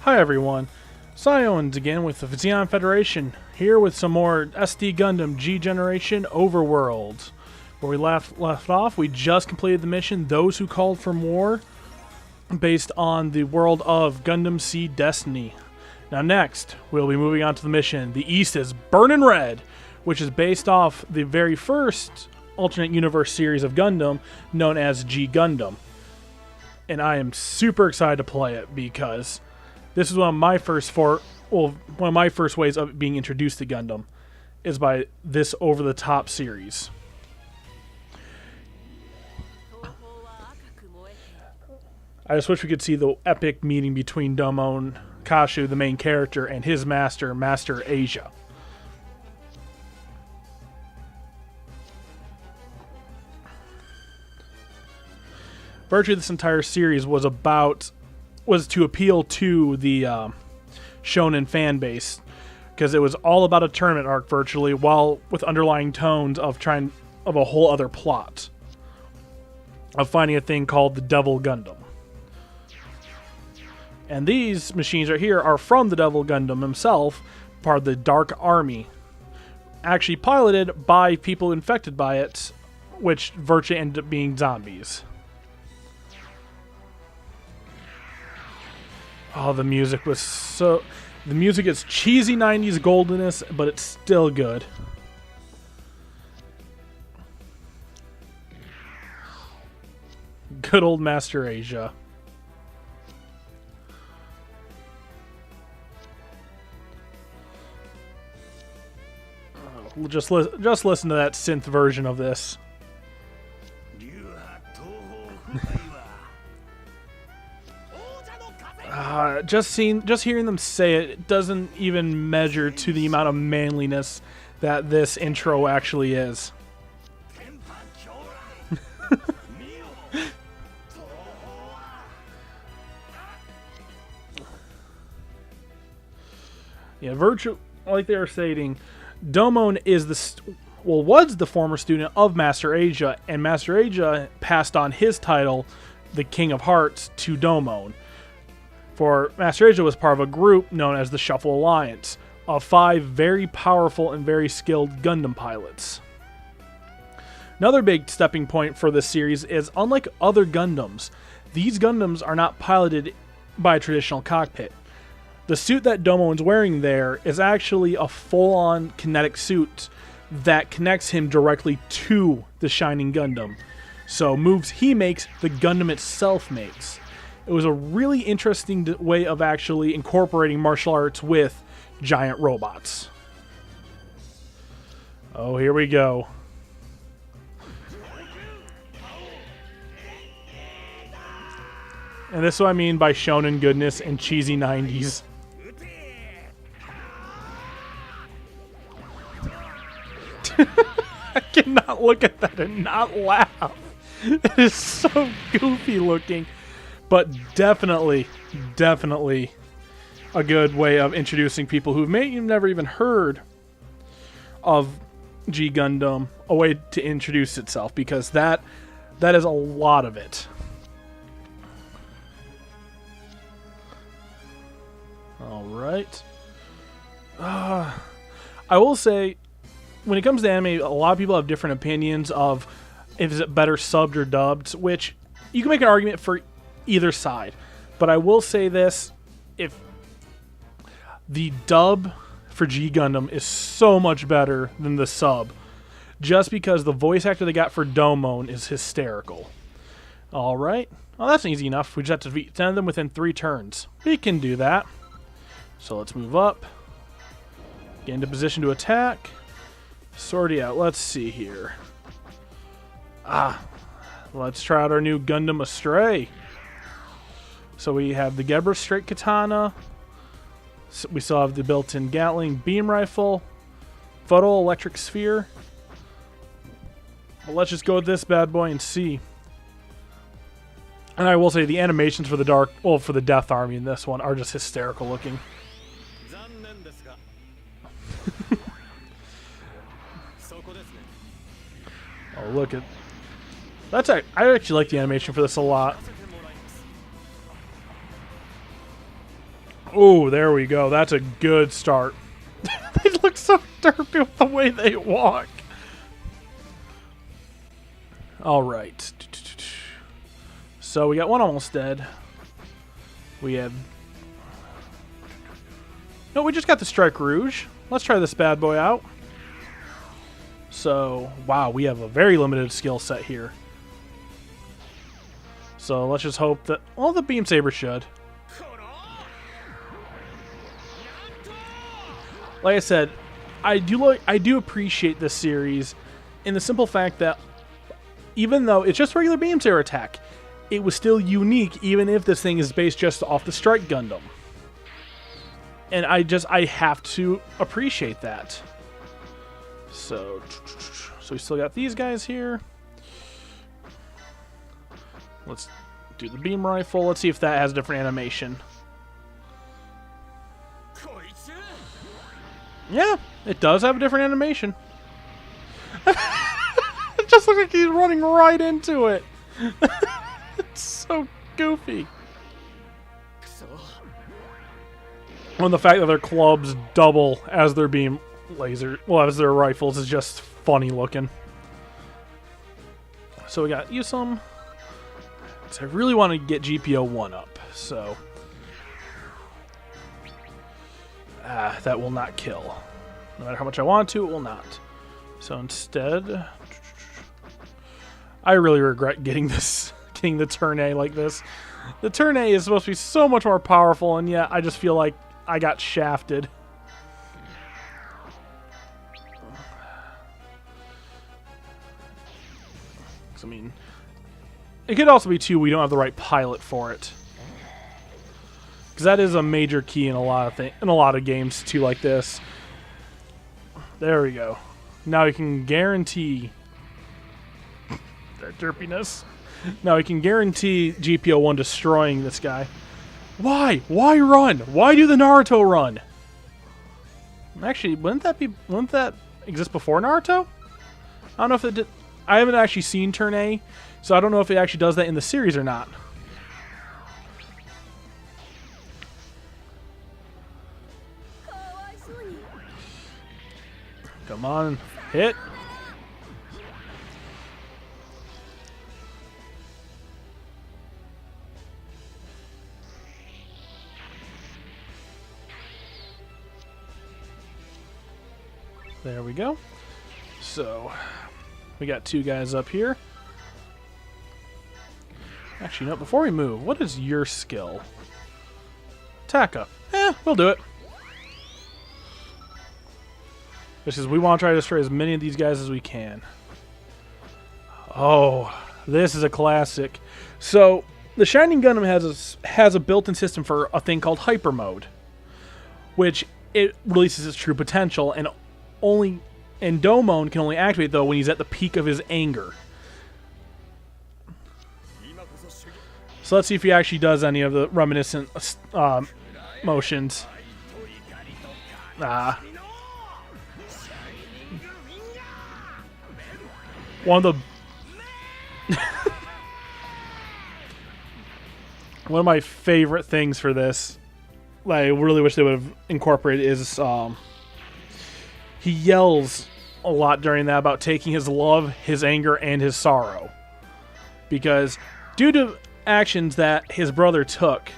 Hi everyone, Zeon again with the Zeon Federation, here with some more SD Gundam G Generation Overworld. Where we left off, we just completed the mission, Those Who Called for More, based on the world of Gundam Seed Destiny. Now next, we'll be moving on to the mission, The East is Burnin' Red, which is based off the very first alternate universe series of Gundam, known as G Gundam. And I am super excited to play it because this is one of my first ways of being introduced to Gundam, is by this over-the-top series. I just wish we could see the epic meeting between Domo and Kashu, the main character, and his master, Master Asia. Virtually this entire series was to appeal to the shonen fan base, because it was all about a tournament arc virtually, while with underlying tones of a whole other plot of finding a thing called the Devil Gundam. And these machines right here are from the Devil Gundam himself, part of the Dark Army, actually piloted by people infected by it, which virtually ended up being zombies. Oh, the music was so... The music is cheesy 90s goldenness, but it's still good. Good old Master Asia. Oh, just listen to that synth version of this. Just hearing them say it, it doesn't even measure to the amount of manliness that this intro actually is. Yeah, like they were stating, Domon is was the former student of Master Asia, and Master Asia passed on his title, the King of Hearts, to Domon. For Master Asia was part of a group known as the Shuffle Alliance, of 5 very powerful and very skilled Gundam pilots. Another big stepping point for this series is, unlike other Gundams, these Gundams are not piloted by a traditional cockpit. The suit that Domon's wearing there is actually a full-on kinetic suit that connects him directly to the Shining Gundam. So moves he makes, the Gundam itself makes. It was a really interesting way of actually incorporating martial arts with giant robots. Oh, here we go. And this is what I mean by shonen goodness and cheesy 90s. I cannot look at that and not laugh. It is so goofy looking. But definitely a good way of introducing people who may have never even heard of G Gundam, a way to introduce itself, because that is a lot of it. Alright. I will say, when it comes to anime, a lot of people have different opinions of if is it better subbed or dubbed, which you can make an argument for either side. But I will say this, if the dub for G Gundam is so much better than the sub, just because the voice actor they got for Domon is hysterical. Alright, well that's easy enough. We just have to defeat 10 of them within 3 turns. We can do that. So let's move up, get into position to attack, sort it out. Let's see here. Let's try out our new Gundam Astray. So we have the Gebra Straight Katana. We still have the built-in Gatling Beam Rifle. Photoelectric Sphere. Well, let's just go with this bad boy and see. And I will say the animations for the Death Army in this one are just hysterical looking. Oh, look at... I actually like the animation for this a lot. Oh, there we go. That's a good start. They look so derpy with the way they walk. All right. So we got one almost dead. We have... No, we just got the Strike Rouge. Let's try this bad boy out. So, wow, we have a very limited skill set here. So let's just hope that... Well, the Beam Saber should. Like I said, I do appreciate this series in the simple fact that even though it's just regular Beam Saber attack, it was still unique even if this thing is based just off the Strike Gundam. And I have to appreciate that. So we still got these guys here. Let's do the beam rifle. Let's see if that has a different animation. Yeah, it does have a different animation. It just looks like he's running right into it. It's so goofy. And the fact that their clubs double as their beam laser, well, as their rifles is just funny looking. So we got Usum. So I really want to get GPO 1 up, so... that will not kill. No matter how much I want to, it will not. So instead... I really regret getting the Turn A like this. The Turn A is supposed to be so much more powerful, and yet I just feel like I got shafted. I mean, it could also be, too, we don't have the right pilot for it. Because that is a major key in a lot of games, too, like this. There we go. Now we can guarantee... their derpiness. Now we can guarantee GPO 1 destroying this guy. Why? Why run? Why do the Naruto run? Actually, wouldn't that exist before Naruto? I don't know if it did. I haven't actually seen Turn A, so I don't know if it actually does that in the series or not. Come on, hit. There we go. So, we got two guys up here. Actually, no, before we move, what is your skill? Attack up. We'll do it. Because we want to try to destroy as many of these guys as we can. Oh, this is a classic. So, the Shining Gundam has a built-in system for a thing called Hyper Mode, which it releases its true potential, and Domon can only activate, though, when he's at the peak of his anger. So let's see if he actually does any of the reminiscent motions. One of my favorite things for this, I really wish they would have incorporated, is he yells a lot during that about taking his love, his anger, and his sorrow. Because due to actions that his brother took,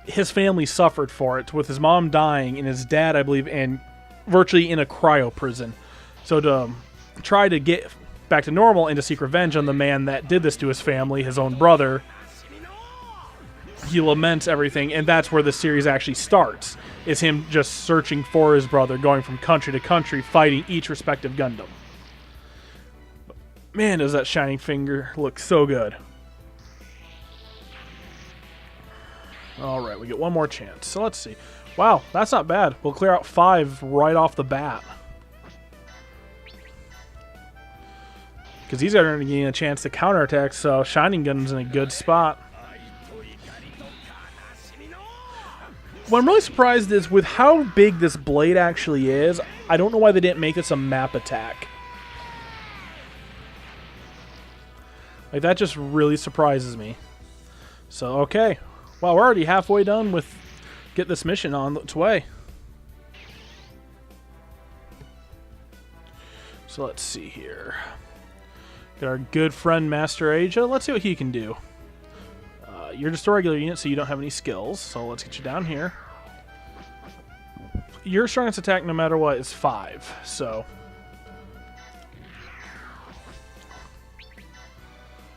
his family suffered for it, with his mom dying and his dad, I believe, and virtually in a cryo prison. So to try to get back to normal and to seek revenge on the man that did this to his family, his own brother, he laments everything, and that's where the series actually starts, is him just searching for his brother, going from country to country, fighting each respective Gundam. Man, does that Shining Finger look so good. Alright, we get one more chance. So let's see. Wow, that's not bad. We'll clear out 5 right off the bat. Because these guys are getting a chance to counterattack, so Shining Gundam's in a good spot. What I'm really surprised is with how big this blade actually is, I don't know why they didn't make this a map attack. Like, that just really surprises me. So, okay. Well, we're already halfway done with get this mission on its way. So let's see here. Got our good friend Master Asia. Let's see what he can do. You're just a regular unit, so you don't have any skills. So let's get you down here. Your strongest attack, no matter what, is 5. So,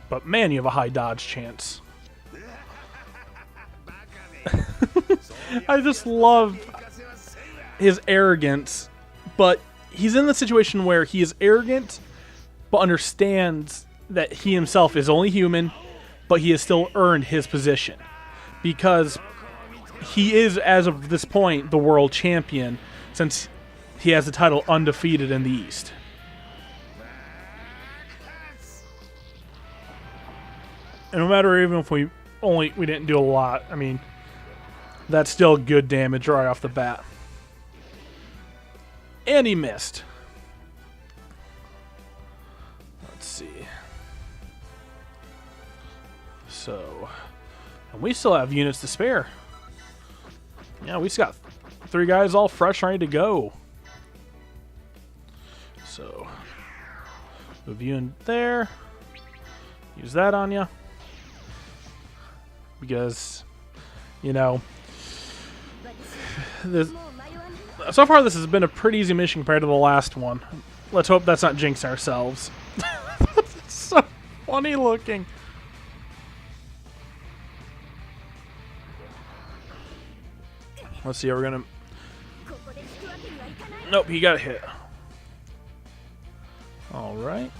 but man, you have a high dodge chance. I just love his arrogance, but he's in the situation where he is arrogant, but understands that he himself is only human, but he has still earned his position. Because he is, as of this point, the world champion, since he has the title undefeated in the East. And no matter even if we didn't do a lot, I mean, that's still good damage right off the bat. And he missed. Let's see. So, and we still have units to spare. Yeah, we just got 3 guys all fresh, ready to go. So, move you in there. Use that on you. Because, you know, so far this has been a pretty easy mission compared to the last one. Let's hope that's not jinxing ourselves. It's so funny looking. Let's see how we're gonna... Nope, he got hit. Alright.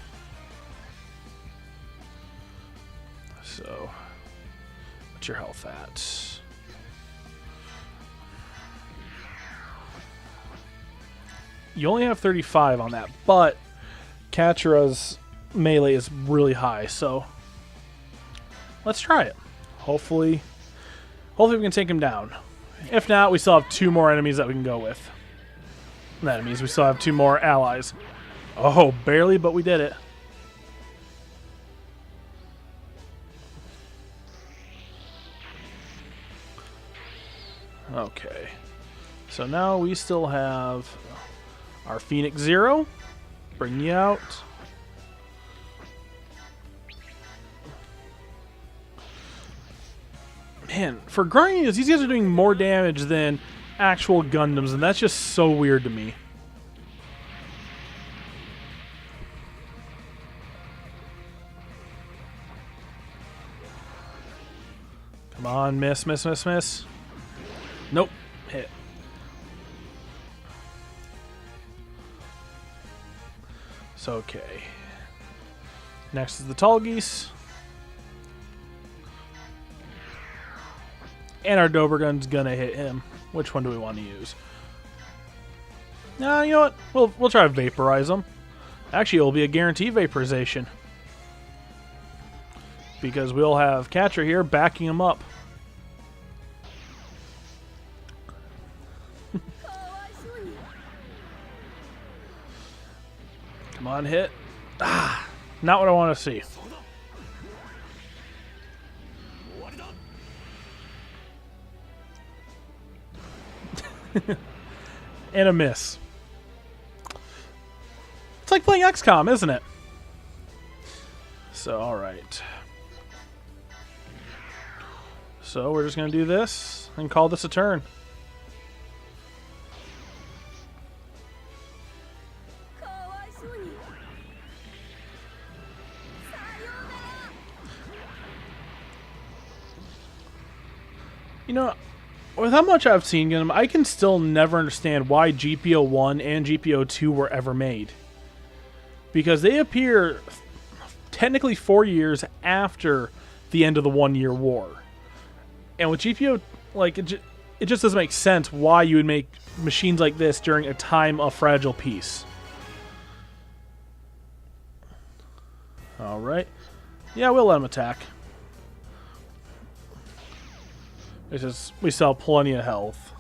So, what's your health at? You only have 35 on that, but Katra's melee is really high, so let's try it. Hopefully we can take him down. If not, we still have 2 more enemies that we can go with. Enemies, we still have 2 more allies. Oh, barely, but we did it. Okay. So now we still have our Phoenix Zero. Bring you out. Man, for Guardians, these guys are doing more damage than actual Gundams, and that's just so weird to me. Come on, miss, miss, miss, miss. Nope, hit. So, okay. Next is the Tall Geese. And our Dobergun's gonna hit him. Which one do we want to use? You know what? We'll try to vaporize him. Actually, it'll be a guaranteed vaporization. Because we'll have Katra here backing him up. Come on, hit. Ah, not what I want to see. And a miss. It's like playing XCOM, isn't it? So, alright. So, we're just going to do this and call this a turn. You know, with how much I've seen Gundam, I can still never understand why GPO-1 and GPO-2 were ever made. Because they appear technically 4 years after the end of the 1 Year War. And with GPO, like, it just doesn't make sense why you would make machines like this during a time of fragile peace. Alright. Yeah, we'll let them attack. It's just, we still have plenty of health.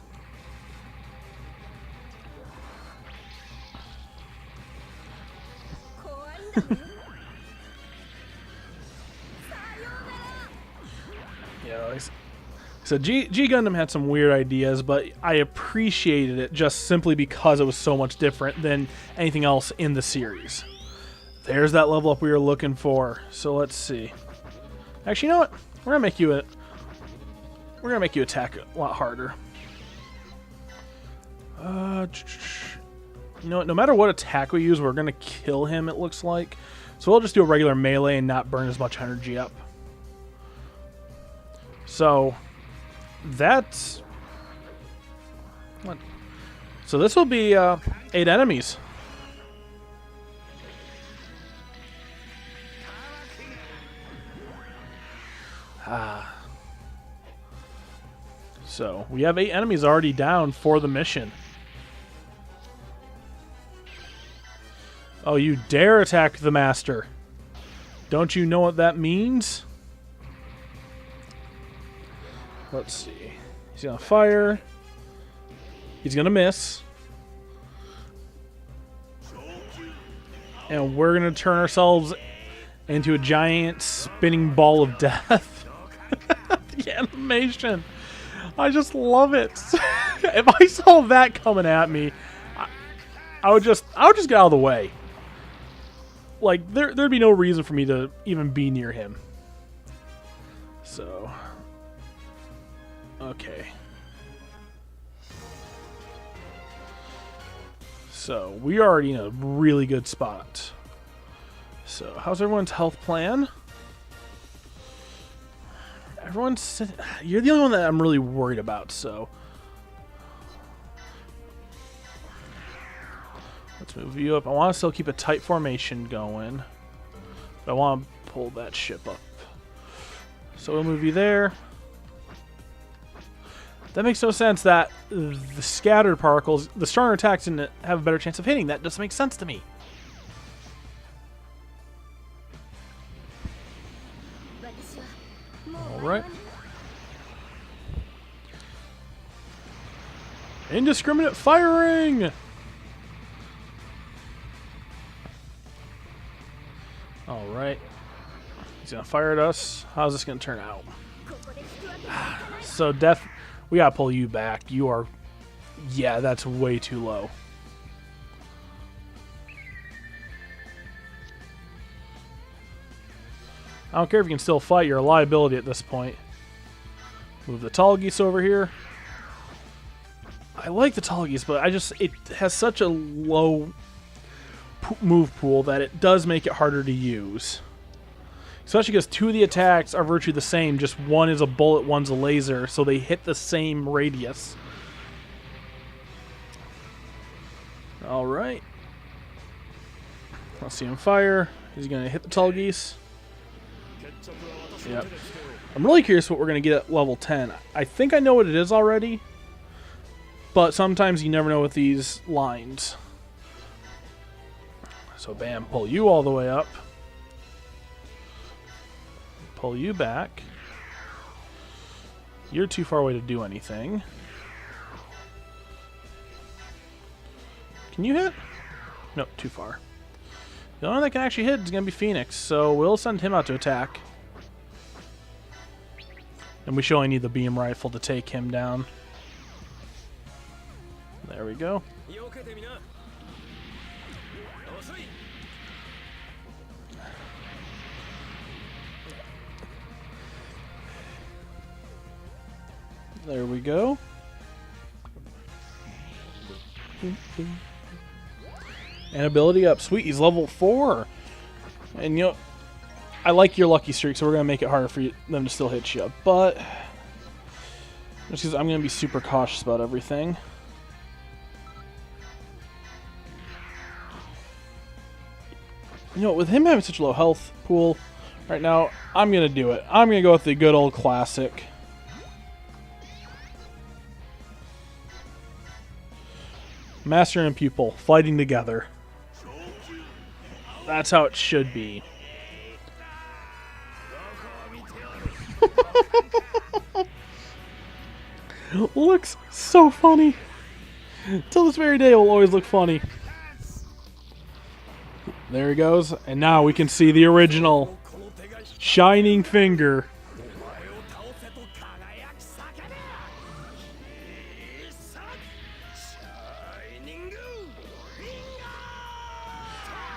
Yeah, So G Gundam had some weird ideas, but I appreciated it just simply because it was so much different than anything else in the series. There's that level up we were looking for. So let's see. Actually, you know what? We're gonna make you attack a lot harder. You know what? No matter what attack we use, we're gonna kill him. It looks like. So we'll just do a regular melee and not burn as much energy up. So that's what. So this will be 8 enemies. So we have 8 enemies already down for the mission. Oh, you dare attack the master. Don't you know what that means? Let's see. He's gonna fire. He's gonna miss. And we're gonna turn ourselves into a giant spinning ball of death. The animation. I just love it. If I saw that coming at me, I would just get out of the way. Like there'd be no reason for me to even be near him. So okay. So we are already in a really good spot. So how's everyone's health plan? You're the only one that I'm really worried about, so let's move you up. I want to still keep a tight formation going, but I want to pull that ship up. So we'll move you there. That makes no sense that the scattered particles, the stronger attacks, didn't have a better chance of hitting. That doesn't make sense to me. Alright. Indiscriminate firing! Alright. He's gonna fire at us. How's this gonna turn out? So Death, we gotta pull you back. You are... Yeah, that's way too low. I don't care if you can still fight, you're a liability at this point. Move the tall geese over here. I like the tall geese, but it has such a low move pool that it does make it harder to use. Especially because 2 of the attacks are virtually the same, just one is a bullet, one's a laser, so they hit the same radius. Alright. Let's see him fire. He's going to hit the tall geese. Yep. I'm really curious what we're going to get at level 10. I think I know what it is already, but sometimes you never know with these lines. So bam, pull you all the way up. Pull you back. You're too far away to do anything. Can you hit? Nope, too far. The only one that can actually hit is going to be Phoenix, so we'll send him out to attack. And we should only need the beam rifle to take him down. There we go. There we go. And ability up. Sweet, he's level 4. And you know, I like your lucky streak, so we're going to make it harder for them to still hit you. But just because I'm going to be super cautious about everything. You know, with him having such a low health pool right now, I'm going to do it. I'm going to go with the good old classic. Master and pupil fighting together. That's how it should be. Looks so funny. Till this very day, it will always look funny. There he goes. And now we can see the original Shining Finger.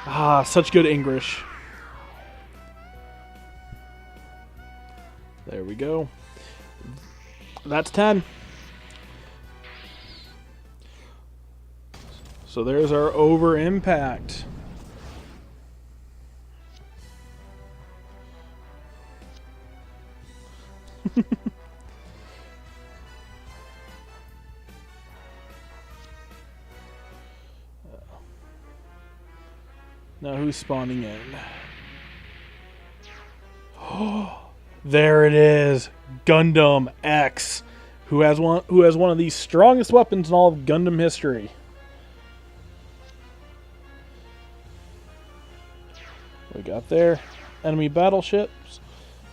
Ah, such good English. There we go. That's 10. So there's our over impact. Now who's spawning in? Oh, there it is, Gundam X, who has one of the strongest weapons in all of Gundam history. We got there, enemy battleships.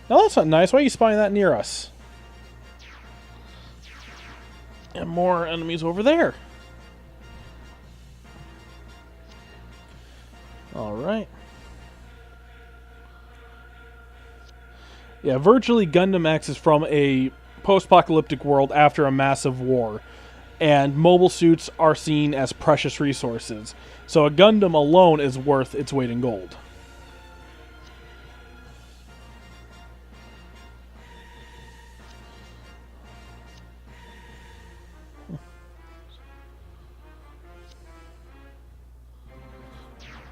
Now that's not nice. Why are you spawning that near us? And more enemies over there. Alright. Yeah, virtually Gundam X is from a post-apocalyptic world after a massive war. And mobile suits are seen as precious resources. So a Gundam alone is worth its weight in gold.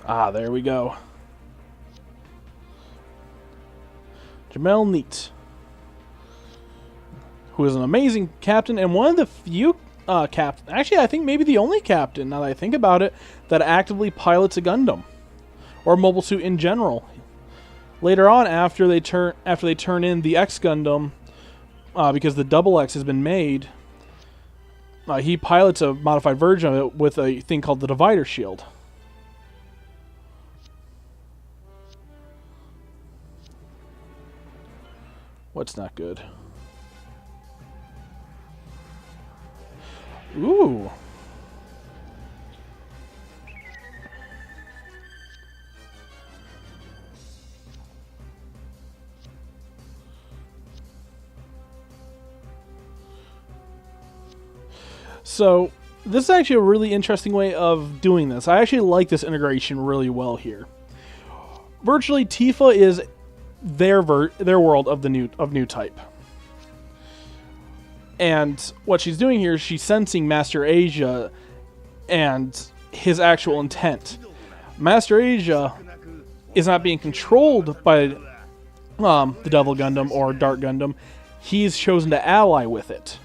Ah, there we go. Jamel Neat, who is an amazing captain and one of the few actually I think maybe the only captain, now that I think about it, that actively pilots a Gundam or a mobile suit in general. Later on, after they turn in the X Gundam, because the Double X has been made, he pilots a modified version of it with a thing called the Divider Shield. What's not good? Ooh. So, this is actually a really interesting way of doing this. I actually like this integration really well here. Virtually, Tifa is their world of the new type, and what she's doing here is she's sensing Master Asia and his actual intent. Master Asia is not being controlled by the Devil Gundam or Dark Gundam. He's chosen to ally with it,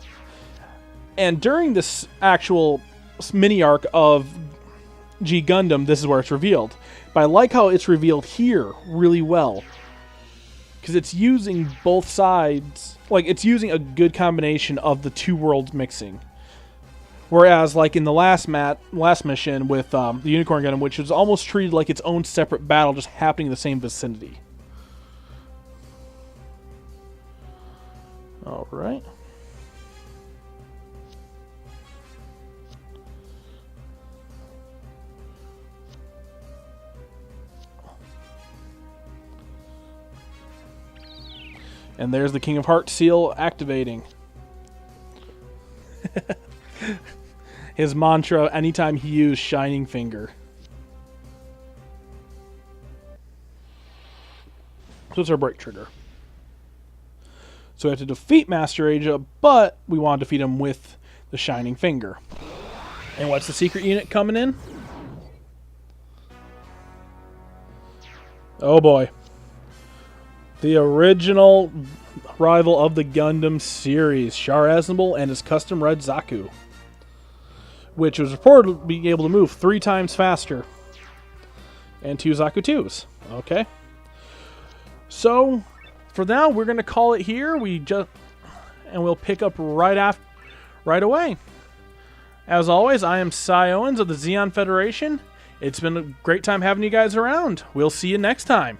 and during this actual mini arc of G Gundam, this is where it's revealed. But I like how it's revealed here really well, because it's using both sides, like it's using a good combination of the two worlds mixing. Whereas, like in the last mission with the Unicorn Gundam, which was almost treated like its own separate battle, just happening in the same vicinity. All right. And there's the King of Hearts seal activating. His mantra anytime he used Shining Finger. So it's our break trigger. So we have to defeat Master Asia, but we want to defeat him with the Shining Finger. And what's the secret unit coming in? Oh boy. The original rival of the Gundam series, Char Aznable and his custom red Zaku, which was reported being able to move 3 times faster, and 2 Zaku 2s. Okay. So, for now, we're going to call it here. And we'll pick up right away. As always, I am Cy Owens of the Zeon Federation. It's been a great time having you guys around. We'll see you next time.